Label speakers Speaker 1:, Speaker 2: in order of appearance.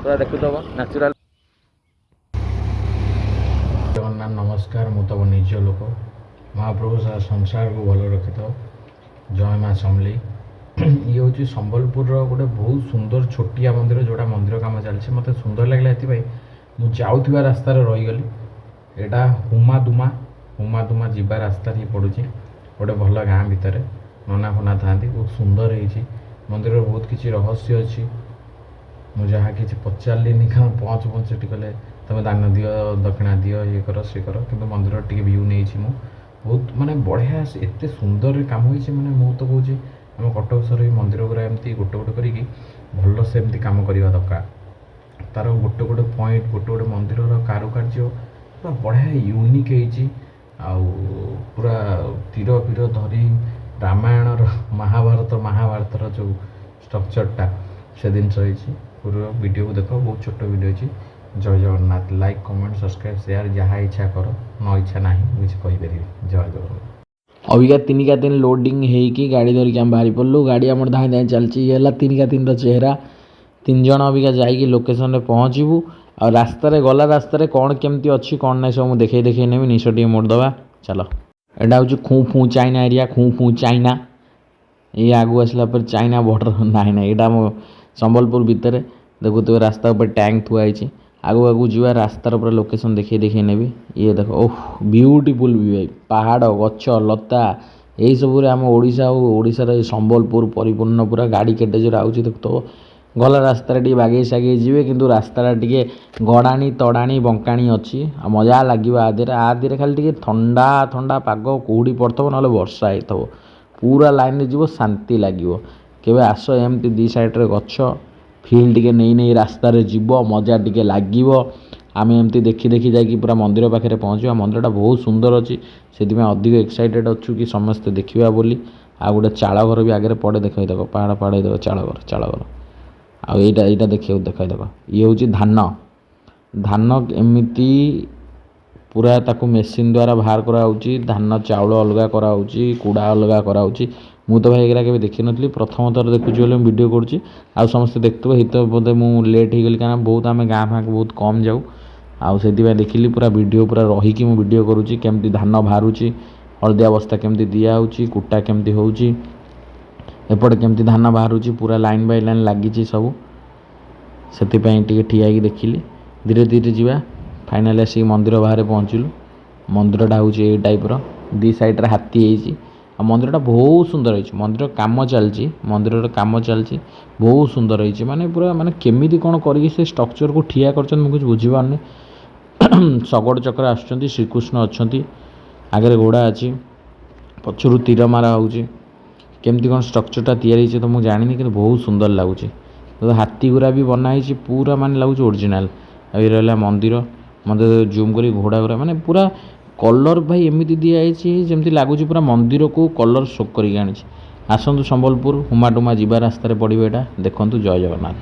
Speaker 1: पूरा देखुथब न्याचुराल।
Speaker 2: जगन्नाथ नमस्कार। मु तब निज लोक महाप्रभु सारा संसार को भल रखि था। जय माँ समली। ये हूँ संबलपुर गोटे बहुत सुंदर छोटिया मंदिर जोड़ा मंदिर काम चलती मत सुंदर लगे ये मुझे जाऊा रास्त रहीगली। यहाँ हुमादुमा जीवा रास्त ही पड़ू गोटे भल गाँ भितर नना फना था बहुत सुंदर है मंदिर बहुत किसी रहस्य अच्छी मुझे जहाँ कि पचारे कारण पहुँच कले तुम दान दियो दक्षिणा दियो ये कर सी कर कि मंदिर टी भ्यू नहीं बहुत माने बढ़िया एत सुंदर काम होती मैंने मुझे तो कौच आम कटक सहर मंदिर गुरा एमती गोटे गोटे करी भल से एमती कम करवा दरकार तार गोटे गोटे पॉइंट गोटे गोटे मंदिर कारुकार्य पूरा बढ़िया यूनिक पूरा तीर पीर धरी रामायण महाभारत जो स्ट्रक्चरटा से जिनस पूरा वीडियो को देख बहुत छोट वीडियो अच्छी। जय Jagannath. Like comment subscribe share जहाँ इच्छा कर न इच्छा ना किसी कहीपर। जय जगन्नाथ।
Speaker 3: अबिका 3 का 3 लोडिंग होगी गाड़ी धरिक आम बाहरी पड़लु। गाड़ी आम धाई धाई चलती है 3 का 3 चेहरा 3 जन अबिका जाकि लोकेशन में पहुँचू आ रास्त गला रास्त कौन केमती अच्छी कौन ना सब मुझे देखे नेबी निश टे मोड़दबा चलो। यहाँ हूँ खूँ फू चाइना एरिया खूँ फू चाइना ये आगू आसला पर चाइना बॉर्डर ना ना यहाँ मो संबलपुर भितर देखुए रास्ता ऊपर टैंक थुआई आगू आगू जा रास्तार पूरा लोकेशन देखे नेबी। ये देख ओह ब्यूटीफुल व्यू भाई पहाड़ गछ लता यही सब आम ओडिशा ओडिशार संबलपुर परिपूर्ण पूरा गाड़ी केटे जोर आउची देख तो गला रास्तार टी बागे सागे जी कि रास्ता टी गड़ाणी तड़ाणी बंकाणी अच्छी मजा लगे आदि खाली टी ठंडा ठंडा पाग कुहुड़ी पड़थब ना वर्षा होता पूरा लाइन रे जीव शांति लगे केवे आस एमती दी साइड्रे गछ फील टे नहीं रास्तार जीव मजा टे लगे आम एमती देखी देखी जाकि पूरा मंदिर पाखे पहुँचा मंदिरटा बहुत सुंदर अच्छी से अधिक एक्साइटेड अच्छु कि समस्ते देखा बोली आ गोटे चाल घर भी आगे पड़े देख देख पहाड़ पहाड़ देख चाल घर आईटा देखिए देख देख ये हूँ धान एमती पूरा ताकू मेसीन द्वारा बाहर कराऊँच धान चाउल अलग कराऊँच कूड़ा अलग कराऊँच मु तो भाई के देखी नी प्रथम थर देखुची बोले वीडियो करुँची आउ समस्ते देखते ही तो बोधे मुझे लेट हो गली क्या बहुत आम गाँ फाँक बहुत कम जाऊँ आउ से देखिली पूरा वीडियो पूरा रहीकि मु वीडियो करुँची केमती धान बाहरुची हलदिया बस्ता केमती दिखाऊँच कुटा केमती होउची एपटे केमती धान बाहरुची पूरा लाइन बाय लाइन लगी सब से ठिया देखिली धीरे धीरे जावा फाइनाल आसिक मंदिर बाहर पहुँचलु। मंदिरटा हूँ ये टाइप्र दी साइड्रे हाथी होती मंदिरटा बहुत सुंदर है मंदिर काम चलती मंदिर काम चलती बहुत सुंदर है माने पूरा माने केमिति कौन कर स्ट्रक्चर को ठिया कर कुछ बुझीपारनी शगड़ चक्र आसुँच श्रीकृष्ण अच्छा आगे घोड़ा अच्छी पछरू तीर मारा होमती कौन स्ट्रक्चरटा तैयारी तो मुझे जानी कि बहुत सुंदर लगुच हाथी गुरा भी बनाई पूरा माने लगुच ओरिजिनाल ये रहा मंदिर मंदिर जूम कर घोड़ा गुरा माने पूरा कलर भाई एमती दिखाई जमी लगुच पूरा मंदिर को कलर शोक कर आसतु संबलपुर हुमाडुमा जीवा रास्त पड़े यहाँ देखु। जय जगन्नाथ।